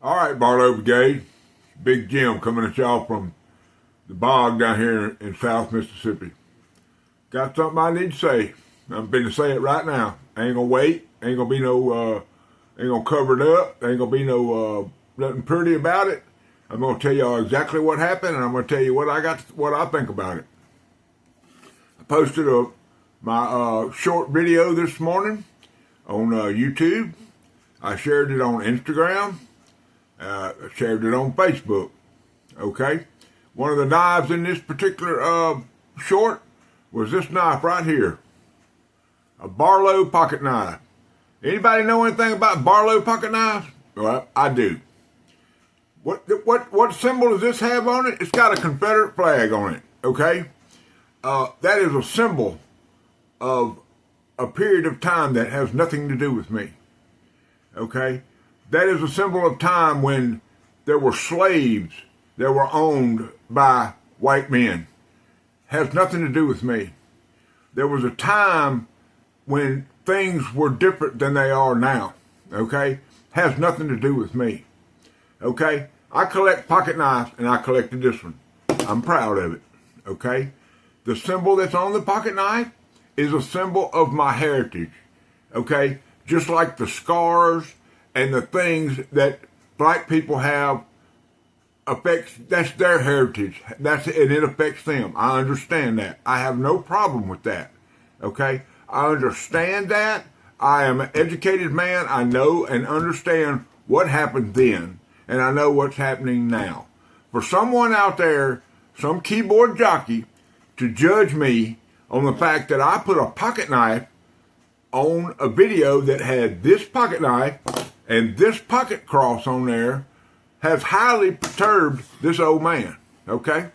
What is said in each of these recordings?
All right, Barlow Brigade. Big Jim coming at y'all from the bog down here in South Mississippi. Got something I need to say. I'm going to say it right now. Ain't gonna wait. Ain't gonna be no. Ain't gonna cover it up. Ain't gonna be no nothing pretty about it. I'm gonna tell y'all exactly what happened, and I'm gonna tell you what I think about it. I posted my short video this morning on YouTube. I shared it on Instagram. I shared it on Facebook. Okay, one of the knives in this particular short was this knife right here, a Barlow pocket knife. Anybody know anything about Barlow pocket knives? Well, I do. What symbol does this have on it? It's got a Confederate flag on it. Okay, that is a symbol of a period of time that has nothing to do with me. Okay, that is a symbol of time when there were slaves that were owned by white men. Has nothing to do with me. There was a time when things were different than they are now. Okay, has nothing to do with me. Okay, I collect pocket knives, and I collected this one. I'm proud of it. Okay, the symbol that's on the pocket knife is a symbol of my heritage. Okay, just like the scars and the things that black people have that's their heritage. And it affects them. I understand that. I have no problem with that. Okay, I understand that. I am an educated man. I know and understand what happened then, and I know what's happening now. For someone out there, some keyboard jockey, to judge me on the fact that I put a pocket knife on a video that had this pocket knife and this pocket cross on there, has highly perturbed this old man. Okay,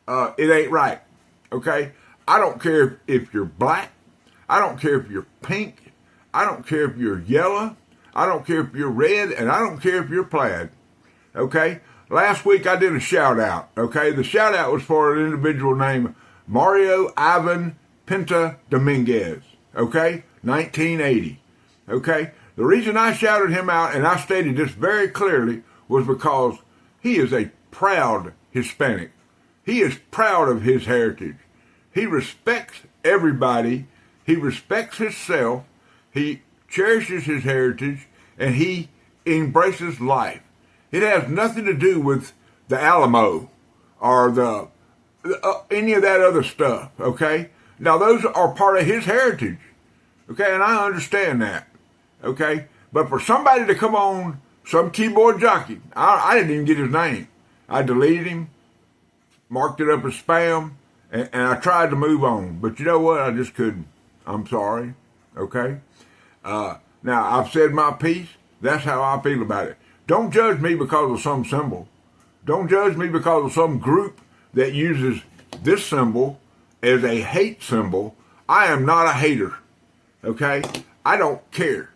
it ain't right. Okay, I don't care if you're black. I don't care if you're pink. I don't care if you're yellow. I don't care if you're red, and I don't care if you're plaid. Okay, last week I did a shout out. Okay, the shout out was for an individual named Mario Ivan Pinta Dominguez. Okay, 1980. Okay, the reason I shouted him out, and I stated this very clearly, was because he is a proud Hispanic. He is proud of his heritage. He respects everybody. He respects himself. He cherishes his heritage, and he embraces life. It has nothing to do with the Alamo or any of that other stuff. Okay, now those are part of his heritage. Okay, and I understand that. Okay, but for somebody to come on, some keyboard jockey, I didn't even get his name. I deleted him, marked it up as spam, and I tried to move on. But you know what? I just couldn't. I'm sorry. Okay? Now, I've said my piece. That's how I feel about it. Don't judge me because of some symbol. Don't judge me because of some group that uses this symbol as a hate symbol. I am not a hater. Okay? I don't care.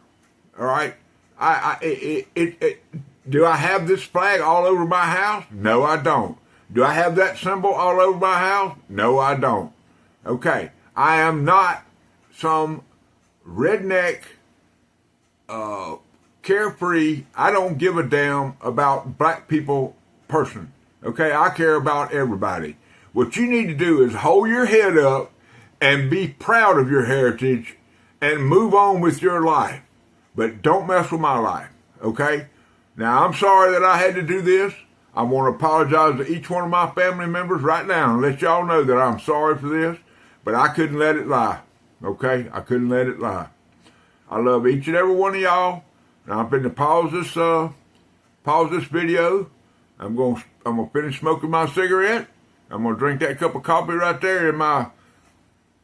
All right? Do I have this flag all over my house? No, I don't. Do I have that symbol all over my house? No, I don't. Okay, I am not some redneck, carefree, I don't give a damn about black people person. Okay, I care about everybody. What you need to do is hold your head up and be proud of your heritage and move on with your life. But don't mess with my life, okay? Now, I'm sorry that I had to do this. I want to apologize to each one of my family members right now and let y'all know that I'm sorry for this, but I couldn't let it lie, okay? I couldn't let it lie. I love each and every one of y'all. Now, I'm going to pause this video. I'm going to finish smoking my cigarette. I'm going to drink that cup of coffee right there in my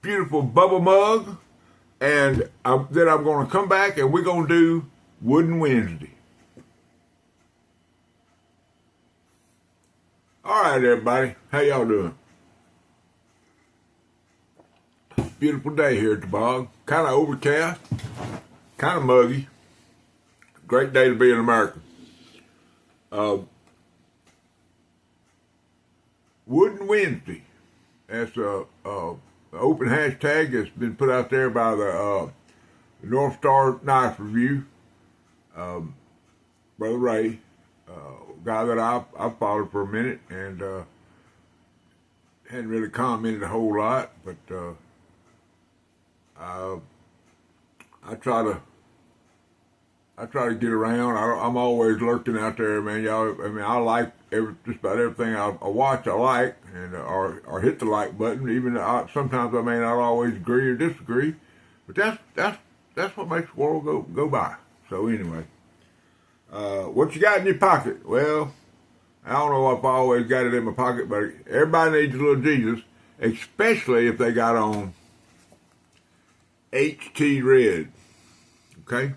beautiful bubble mug. And then I'm going to come back and we're going to do Wooden Wednesday. All right, everybody. How y'all doing? Beautiful day here at the bog. Kind of overcast. Kind of muggy. Great day to be an American. Wooden Wednesday. That's a open hashtag that's been put out there by the North Star Knife Review. Brother Ray. guy that I followed for a minute and hadn't really commented a whole lot, but I try to get around. I'm always lurking out there, man. Y'all, I mean, I like just about everything I watch. I like, and or hit the like button. Even sometimes I may not always agree or disagree, but that's what makes the world go by. So anyway, what you got in your pocket? Well, I don't know if I always got it in my pocket, but everybody needs a little Jesus, especially if they got on HT red. Okay.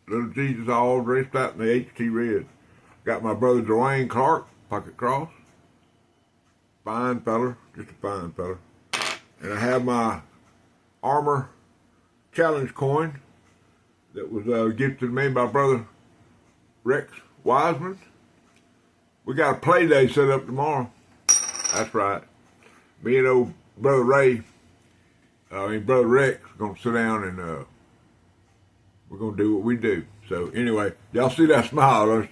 Little Jesus all dressed out in the HT red. Got my brother Dwayne Clark, pocket cross. Fine feller, just a fine feller. And I have my Armor Challenge coin that was gifted to me by brother Rex Wiseman. We got a play day set up tomorrow. That's right. Me and old brother brother Rex, going to sit down and we're going to do what we do. So anyway, y'all see that smile?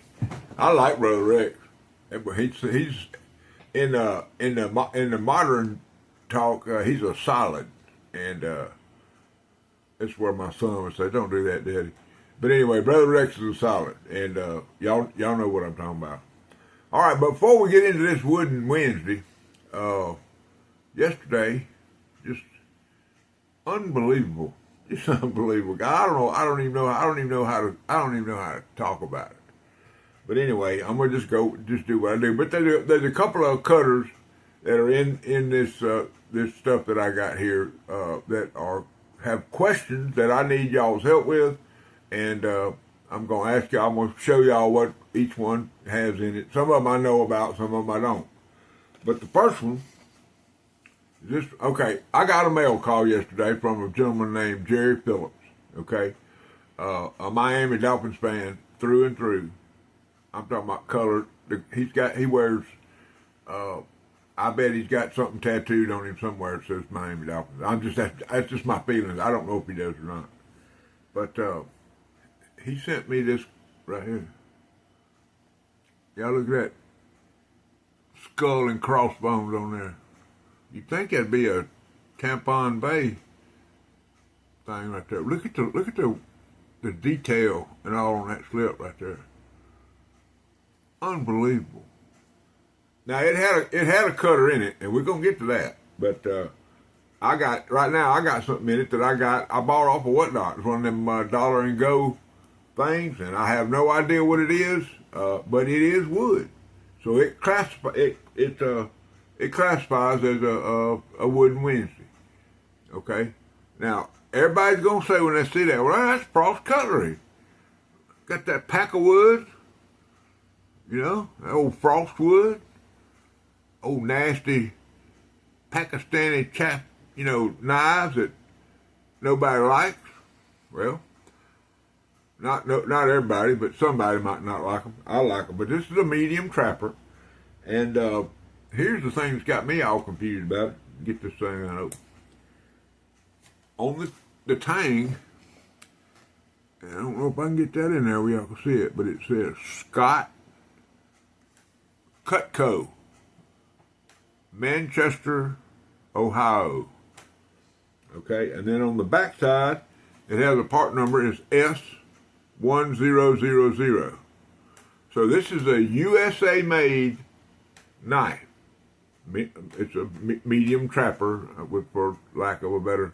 I like brother Rex. He's in the modern talk. He's a solid, and that's where my son would say, "Don't do that, Daddy." But anyway, brother Rex is a solid, and y'all know what I'm talking about. All right, but before we get into this Wooden Wednesday, yesterday, just unbelievable. It's unbelievable. I don't even know how to talk about it. But anyway, I'm gonna just do what I do. But there's a couple of cutters that are in this stuff that I got here that have questions that I need y'all's help with, and I'm gonna ask y'all. I'm gonna show y'all what each one has in it. Some of them I know about, some of them I don't. But the first one. Okay, I got a mail call yesterday from a gentleman named Jerry Phillips, okay? A Miami Dolphins fan through and through. I'm talking about color. He wears, I bet he's got something tattooed on him somewhere that says Miami Dolphins. That's just my feelings. I don't know if he does or not. But he sent me this right here. Y'all look at that skull and crossbones on there. You'd think that'd be a Tampon Bay thing right there. Look at the detail and all on that slip right there. Unbelievable. Now it had a cutter in it, and we're gonna get to that. But I got something in it that I bought off of Whatnot. It's one of them dollar and go things, and I have no idea what it is, but it is wood. So it classifies as a Wooden Wednesday. Okay? Now, everybody's going to say when they see that, well, that's Frost Cutlery. Got that pack of wood, that old Frost wood, old nasty Pakistani knives that nobody likes. Well, not everybody, but somebody might not like them. I like them, but this is a medium trapper, and here's the thing that's got me all confused about it. Get this thing out. On the tang, I don't know if I can get that in there where y'all can see it, but it says Scott Cutco, Manchester, Ohio. Okay, and then on the back side, it has a part number is S1000. So this is a USA made knife. It's a medium trapper, for lack of a better,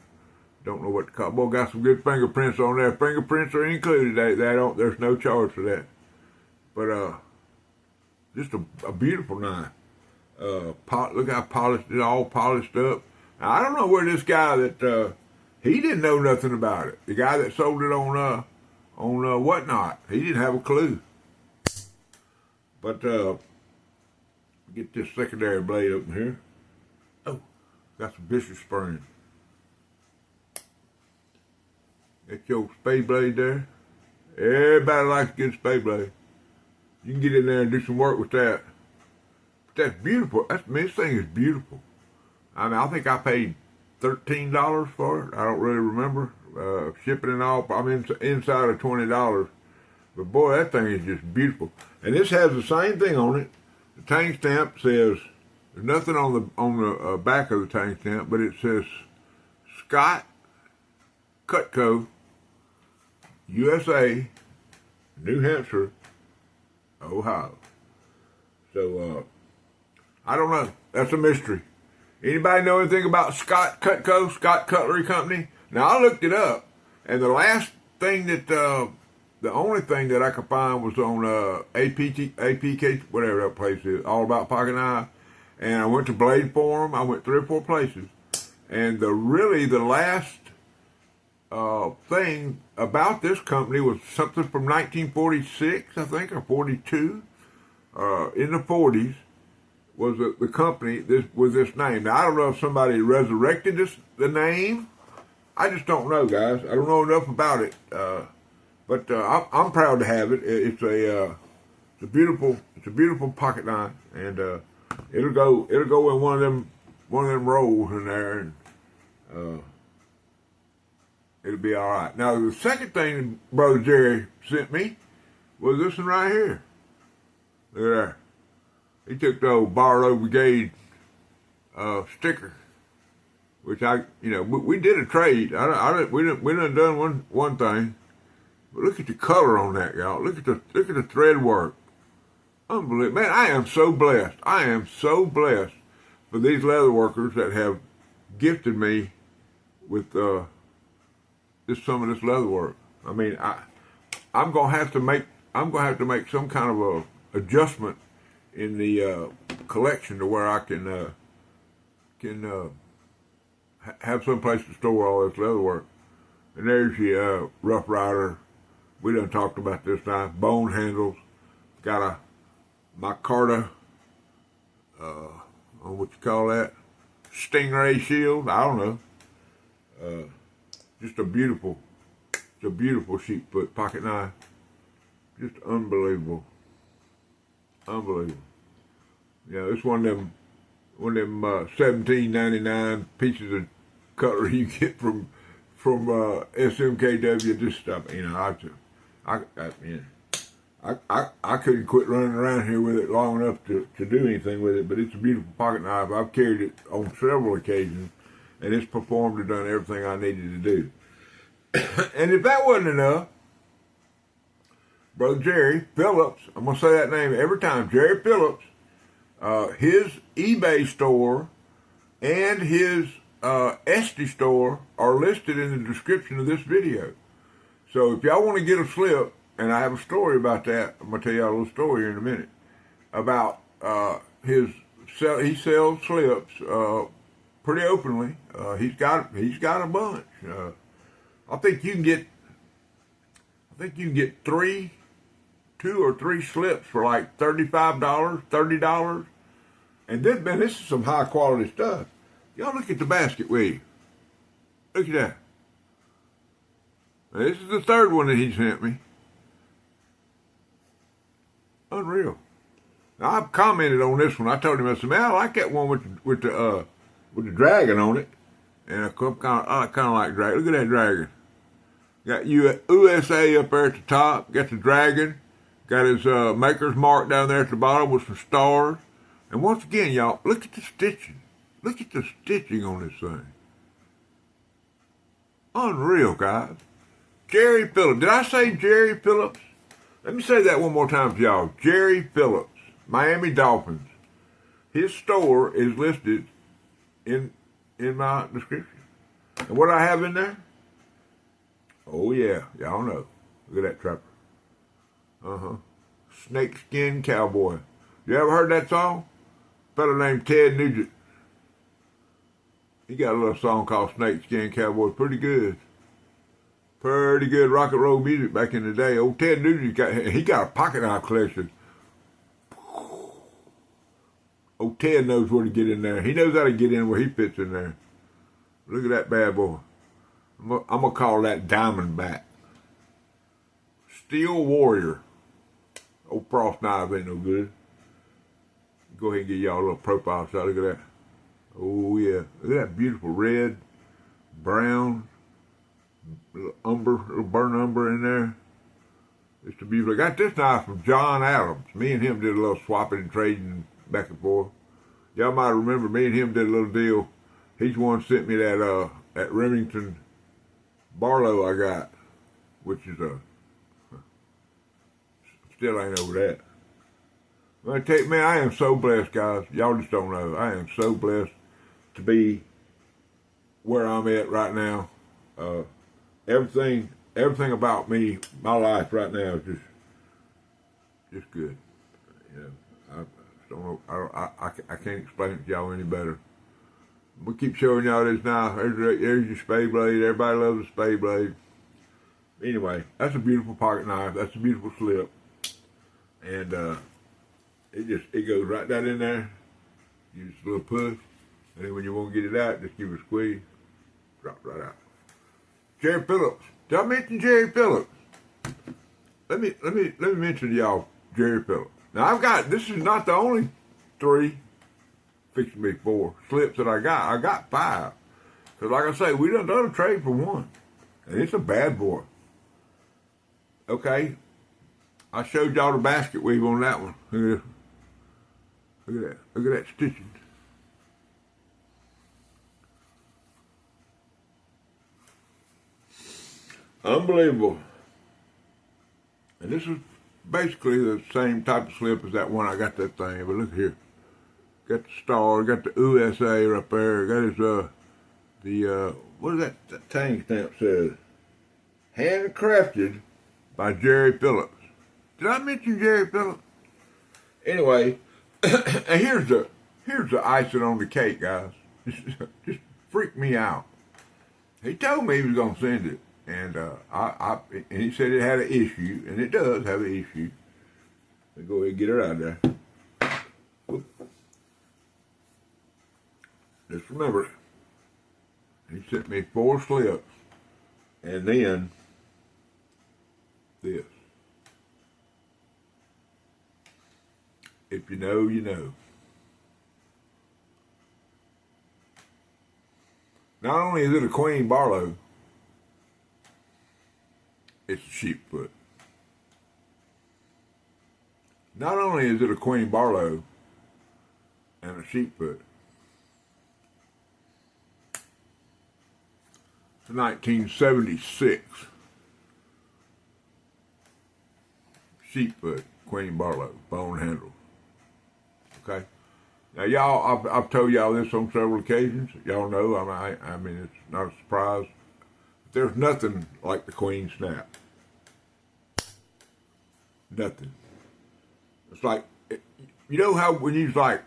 don't know what to call it. Boy, got some good fingerprints on there. Fingerprints are included. There's no charge for that. But just a beautiful knife. Look how polished it, all polished up. Now, I don't know where this guy that he didn't know nothing about it. The guy that sold it on Whatnot, he didn't have a clue. But get this secondary blade open here. Oh, got some vicious springs. That's your spade blade there. Everybody likes a good spade blade. You can get in there and do some work with that. But that's beautiful. This thing is beautiful. I think I paid $13 for it. I don't really remember. Shipping and all, I'm inside of $20. But boy, that thing is just beautiful. And this has the same thing on it. The tank stamp says, there's nothing on the back of the tank stamp, but it says Scott Cutco, USA, New Hampshire, Ohio. So, I don't know. That's a mystery. Anybody know anything about Scott Cutco, Scott Cutlery Company? Now, I looked it up, and the last thing that, the only thing that I could find was on APK, whatever that place is, All About Pocket Knife. And I went to Blade Forum. I went 3 or 4 places. And the last thing about this company was something from 1946, I think, or 42. In the 40s was the company with this name. Now, I don't know if somebody resurrected the name. I just don't know, guys. I don't know enough about it. But I'm proud to have it. It's a beautiful pocket knife, and it'll go in one of them rolls in there, and it'll be all right. Now, the second thing Brother Jerry sent me was this one right here. Look at that. He took the old Barlow Brigade sticker, which we did a trade. We done one thing. But look at the color on that, y'all. Look at the thread work. Unbelievable. Man, I am so blessed. I am so blessed for these leather workers that have gifted me with some of this leather work. I mean, I'm gonna have to make some kind of a adjustment in the collection to where I can have some place to store all this leather work. And there's your Rough Rider. We done talked about this knife. Bone handles. Got a micarta, what you call that? Stingray shield. I don't know. Just a beautiful sheepfoot pocket knife. Just unbelievable. Unbelievable. Yeah, it's one of them $17.99 pieces of cutlery you get from SMKW. Just stuff, I couldn't quit running around here with it long enough to do anything with it, but it's a beautiful pocket knife. I've carried it on several occasions, and it's performed and done everything I needed to do. And if that wasn't enough, Brother Jerry Phillips, I'm going to say that name every time, Jerry Phillips, his eBay store and his Etsy store are listed in the description of this video. So if y'all want to get a slip, and I have a story about that, I'm going to tell y'all a little story here in a minute, about he sells slips pretty openly. He's got a bunch. I think you can get 2 or 3 slips for like $35, $30. And then, man, this is some high quality stuff. Y'all look at the basket with you. Look at that. Now, this is the third one that he sent me. Unreal. Now, I've commented on this one. I told him, I said, man, I like that one with the dragon on it. And I kind of like dragon. Look at that dragon. Got USA up there at the top. Got the dragon. Got his maker's mark down there at the bottom with some stars. And once again, y'all, look at the stitching. Look at the stitching on this thing. Unreal, guys. Jerry Phillips. Did I say Jerry Phillips? Let me say that one more time for y'all. Jerry Phillips, Miami Dolphins. His store is listed in my description. And what I have in there? Oh yeah, y'all know. Look at that trapper. Snakeskin Cowboy. You ever heard that song? A fella named Ted Nugent. He got a little song called Snakeskin Cowboy. Pretty good rock and roll music back in the day. Old Ted Nugent got a pocket knife collection. Old Ted knows where to get in there. He knows how to get in where he fits in there. Look at that bad boy. I'm gonna call that Diamondback. Steel Warrior. Old frost knife ain't no good. Go ahead and give y'all a little profile shot. Look at that. Oh yeah. Look at that beautiful red, brown, little burnt umber in there. It's a beautiful. I got this knife from John Adams. Me and him did a little swapping and trading back and forth. Y'all might remember me and him did a little deal. He's the one sent me that Remington Barlow I got, which is still ain't over that. I tell you, man, I am so blessed, guys. Y'all just don't know. I am so blessed to be where I'm at right now. Everything about me, my life right now is just good. You know, I don't know. I can't explain it to y'all any better. We keep showing y'all this now. There's your spade blade. Everybody loves a spade blade. Anyway, that's a beautiful pocket knife. That's a beautiful slip, and it goes right down in there. Use a little push, and then when you want to get it out, just give it a squeeze. Drop right out. Jerry Phillips. Did I mention Jerry Phillips? Let me mention to y'all Jerry Phillips. Now this is not the only 3, fixing to be 4 slips that I got. I got 5. Because like I say, we done a trade for 1. And it's a bad boy. Okay. I showed y'all the basket weave on that one. Look at this. Look at that. Look at that stitching. Unbelievable. And this is basically the same type of slip as that one I got that thing. But look here. Got the star, got the USA right there. Got his what is that tang stamp says? Handcrafted by Jerry Phillips. Did I mention Jerry Phillips? Anyway, and here's the icing on the cake, guys. Just freaked me out. He told me he was gonna send it. And and he said it had an issue, and it does have an issue. So go ahead and get it out there. Whoop. Just remember, he sent me 4 slips, and then this. If you know, you know. Not only is it a Queen Barlow, it's a sheep foot. Not only is it a Queen Barlow and a sheep foot, it's a 1976 sheep foot Queen Barlow, bone handle. Okay? Now y'all, I've told y'all this on several occasions. Y'all know, I mean, it's not a surprise. There's nothing like the Queen Snap. Nothing. It's like, you know how when you was like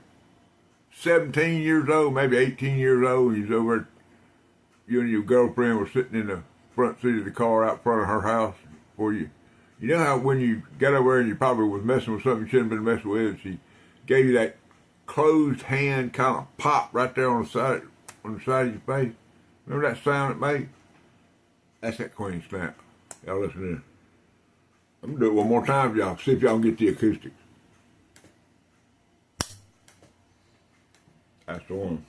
17 years old, maybe 18 years old, you was over, you and your girlfriend were sitting in the front seat of the car out front of her house for you. You know how when you got over there and you probably was messing with something you shouldn't have been messing with, and she gave you that closed hand kind of pop right there on the side of your face? Remember that sound it made? That's that Queen Snap. Y'all listen in. I'm going to do it one more time, y'all. See if y'all can get the acoustics. That's the one.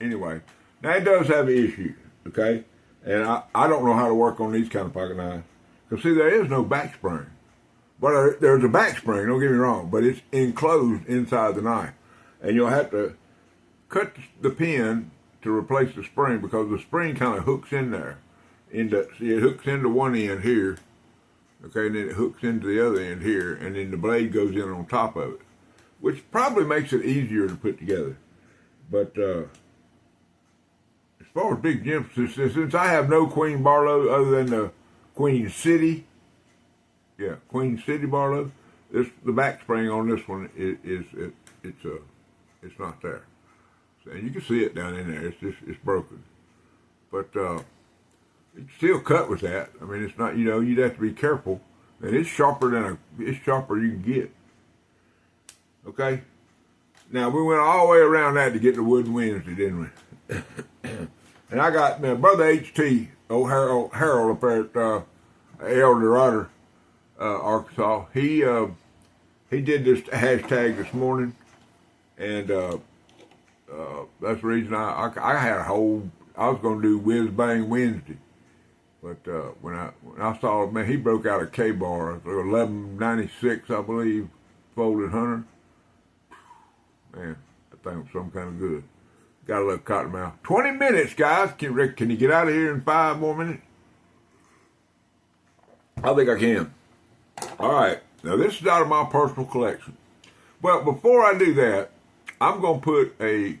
Anyway, now it does have an issue, okay? And I don't know how to work on these kind of pocket knives. Because, see, there is no back spring. But there's a back spring, don't get me wrong, but it's enclosed inside the knife. And you'll have to cut the pin to replace the spring because the spring kind of hooks in there. See, it hooks into one end here, okay, and then it hooks into the other end here, and then the blade goes in on top of it, which probably makes it easier to put together. But as far as big gems, since I have no Queen Barlow other than the Queen City, Queen City Barlow, the back spring on this one it's not there. So, and you can see it down in there. It's broken, but it's still cut with that. I mean, it's not, you'd have to be careful. And it's sharper than it's sharper you can get. Okay? Now, we went all the way around that to get to Wood Wednesday, didn't we? And I got my brother H.T., old Harold up there at El Dorado, Arkansas. He did this hashtag this morning, and that's the reason I had I was going to do Whiz Bang Wednesday. But when I saw, man, he broke out a K-bar, 1196, I believe, folded hunter. Man, that thing was some kind of good. Got a little cottonmouth. 20 minutes, guys. Can you get out of here in 5 more minutes? I think I can. All right. Now, this is out of my personal collection. Well, before I do that, I'm going to put a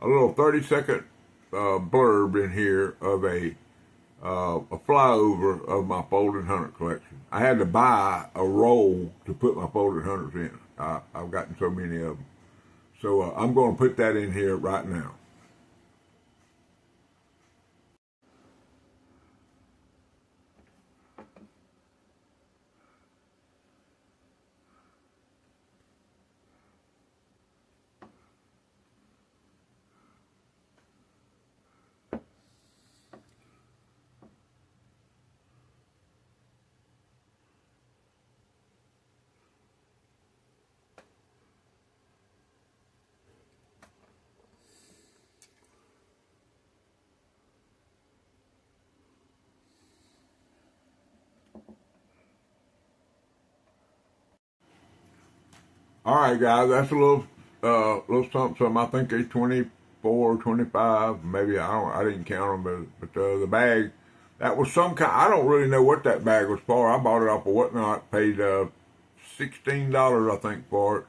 little 30-second blurb in here of a flyover of my folded hunter collection. I had to buy a roll to put my folded hunters in. I've gotten so many of them. So I'm going to put that in here right now. All right, guys, that's a little something. I think they're 24, 25, maybe. I didn't count them, but the bag, that was some kind. I don't really know what that bag was for. I bought it off of Whatnot, paid $16, I think, for it.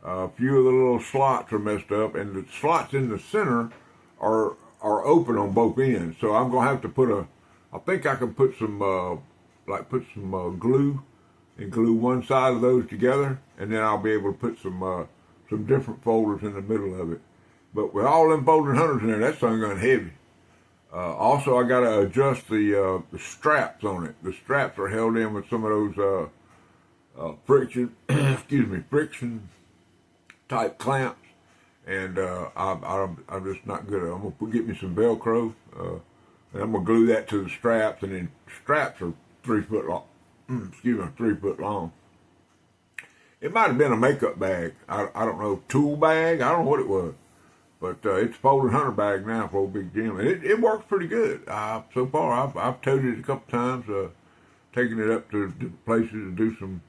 A few of the little slots are messed up, and the slots in the center are open on both ends. So I'm gonna have to I think I can put some glue and glue one side of those together, and then I'll be able to put some different folders in the middle of it. But with all them folding hunters in there, that thing got heavy. Also, I got to adjust the straps on it. The straps are held in with some of those friction, friction type clamps, and I'm just not good at it. I'm gonna get me some Velcro, and I'm gonna glue that to the straps, and then straps are 3 foot long. 3 foot long. It might have been a makeup bag. I don't know, tool bag. I don't know what it was, but it's a folded hunter bag now for Old Big Jim, and it works pretty good. So far, I've towed it a couple times, taking it up to places to do some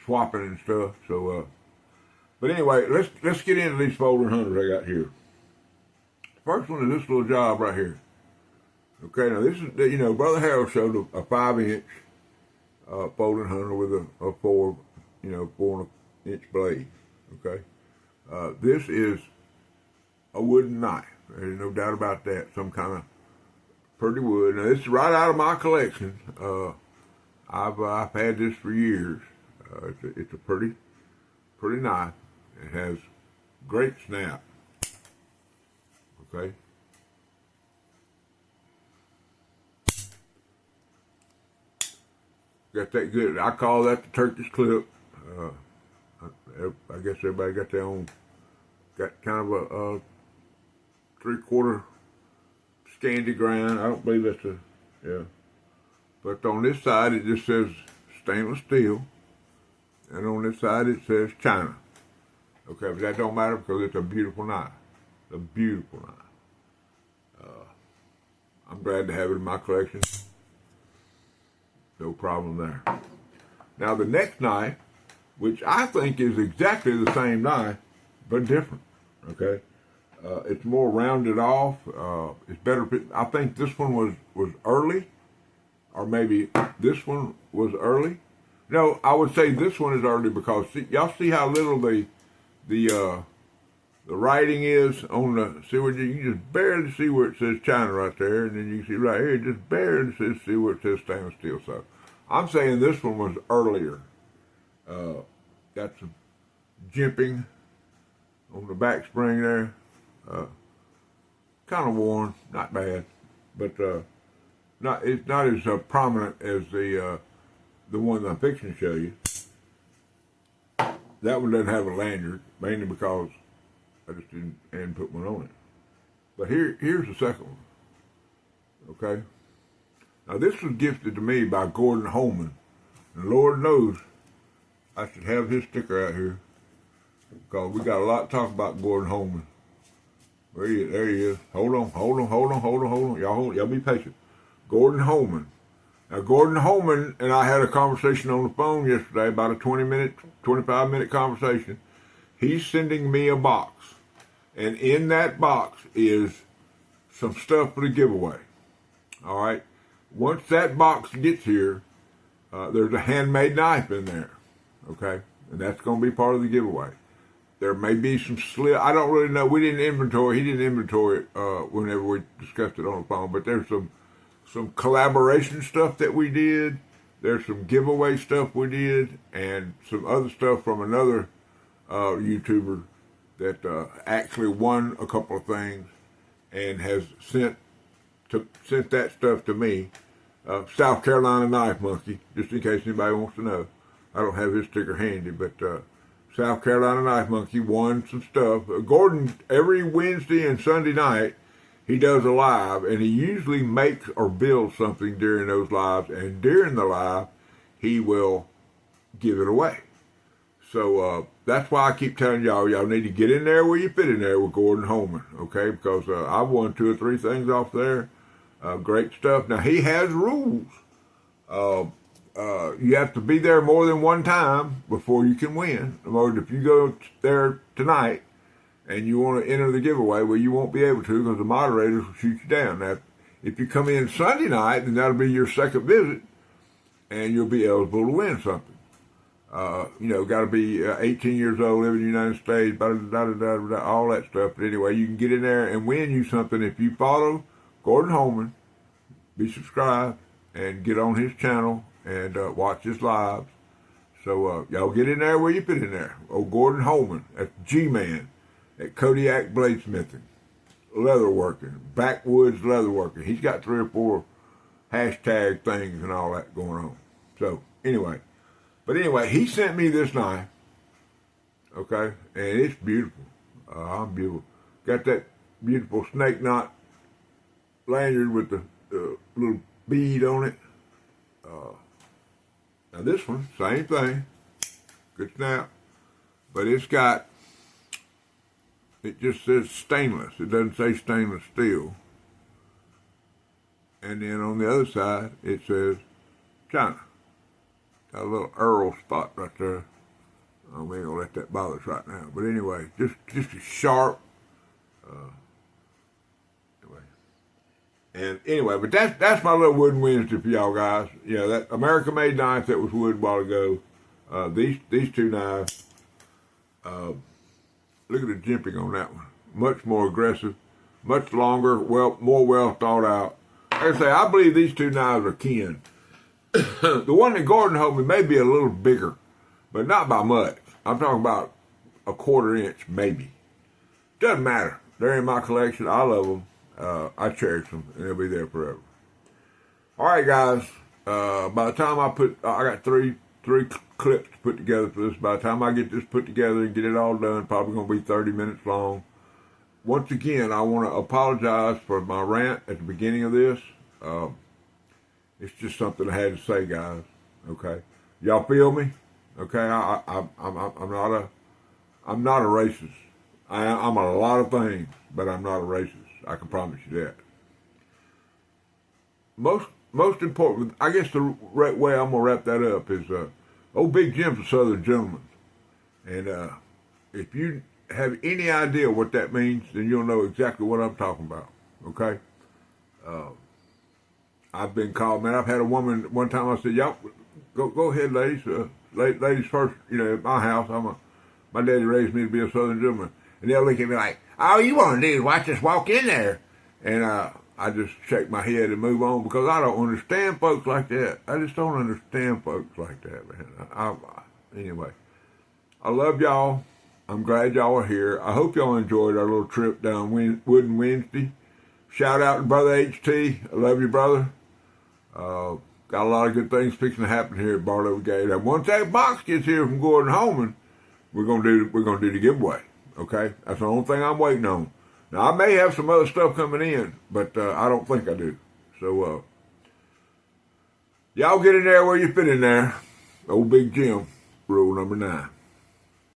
swapping and stuff. So, but anyway, let's get into these folded hunters I got here. First one is this little job right here. Okay, now this is Brother Harold showed a 5-inch. Folding hunter with a 4-inch blade. Okay, this is a wooden knife. There's no doubt about that. Some kind of pretty wood. Now this is right out of my collection. I've had this for years. It's a pretty knife. It has great snap. Okay. Got that good. I call that the Turkish clip. I guess everybody got their own. Got kind of a 3/4 Scandi grind. I don't believe that's yeah. But on this side it just says stainless steel, and on this side it says China. Okay, but that don't matter because it's a beautiful knife. A beautiful knife. I'm glad to have it in my collection. No problem there. Now the next knife, which I think is exactly the same knife, but different. Okay, it's more rounded off. It's better. I think this one was early, or maybe this one was early. No, I would say this one is early because y'all see how little the writing is on the. See where you can just barely see where it says China right there, and then you can see right here just barely see where it says stainless steel. So I'm saying this one was earlier. Got some jimping on the back spring there. Kind of worn, not bad, but it's not as prominent as the one I'm fixing to show you. That one doesn't have a lanyard, mainly because I just didn't put one on it. But here's the second one. Okay. Now this was gifted to me by Gordon Holman, and Lord knows I should have his sticker out here because we got a lot to talk about Gordon Holman. There he is. Hold on. Y'all be patient. Gordon Holman. Now, Gordon Holman and I had a conversation on the phone yesterday, about a 25-minute conversation. He's sending me a box, and in that box is some stuff for the giveaway. All right. Once that box gets here, there's a handmade knife in there. Okay, and that's going to be part of the giveaway. There may be some slip. I don't really know. We didn't inventory. He didn't inventory it whenever we discussed it on the phone. But there's some collaboration stuff that we did. There's some giveaway stuff we did, and some other stuff from another YouTuber that actually won a couple of things and has sent that stuff to me. South Carolina Knife Monkey, just in case anybody wants to know. I don't have his sticker handy, but South Carolina Knife Monkey won some stuff. Gordon, every Wednesday and Sunday night, he does a live, and he usually makes or builds something during those lives, and during the live, he will give it away. So that's why I keep telling y'all need to get in there where you fit in there with Gordon Holman, okay? Because I've won 2 or 3 things off there. Great stuff. Now, he has rules. You have to be there more than one time before you can win. In other words, if you go there tonight and you want to enter the giveaway, well, you won't be able to because the moderators will shoot you down. Now, if you come in Sunday night, then that'll be your second visit, and you'll be eligible to win something. Got to be 18 years old, live in the United States, all that stuff. But anyway, you can get in there and win you something if you follow Gordon Holman, be subscribed, and get on his channel and watch his lives. So y'all get in there where you fit in there. Gordon Holman, that's G-Man at Kodiak Bladesmithing, leatherworking, backwoods leatherworking. He's got 3 or 4 hashtag things and all that going on. So anyway, he sent me this knife, okay, and it's beautiful. I'm beautiful. Got that beautiful snake knot lanyard with the little bead on it. Now this one, same thing, good snap, but it just says stainless. It doesn't say stainless steel. And then on the other side, it says China. Got a little Earl spot right there. We ain't gonna let that bother us right now. But anyway, just a sharp. But that's my little Wooden Wednesday for y'all guys. That American-made knife that was wood a while ago. These 2 knives. Look at the jimping on that one. Much more aggressive, much longer, more well thought out. Like I say, I believe these 2 knives are kin. The one that Gordon Holman may be a little bigger, but not by much. I'm talking about a 1/4 inch, maybe. Doesn't matter. They're in my collection. I love them. I cherish them, and they'll be there forever. All right, guys. By the time I got three clips to put together for this. By the time I get this put together and get it all done, probably going to be 30 minutes long. Once again, I want to apologize for my rant at the beginning of this. It's just something I had to say, guys. Okay, y'all feel me? Okay, I'm not a racist. I'm a lot of things, but I'm not a racist. I can promise you that. Most important, I guess the right way I'm gonna wrap that up is, old Big Jim's a Southern gentleman, and if you have any idea what that means, then you'll know exactly what I'm talking about. Okay. I've been called, man. I've had a woman one time. I said, "Y'all go ahead, ladies. Ladies first. At my house, my daddy raised me to be a Southern gentleman." And they'll look at me like, "All you want to do is watch us walk in there." And I just shake my head and move on because I don't understand folks like that. I just don't understand folks like that, man. Anyway, I love y'all. I'm glad y'all are here. I hope y'all enjoyed our little trip down Wooden Wednesday. Shout out to Brother HT. I love you, brother. Got a lot of good things fixing to happen here at Barlow Gate. And once that box gets here from Gordon Holman, we're gonna do the giveaway. Okay, that's the only thing I'm waiting on. Now I may have some other stuff coming in, but I don't think I do. So y'all get in there where you fit in there. Old Big Jim, rule number 9.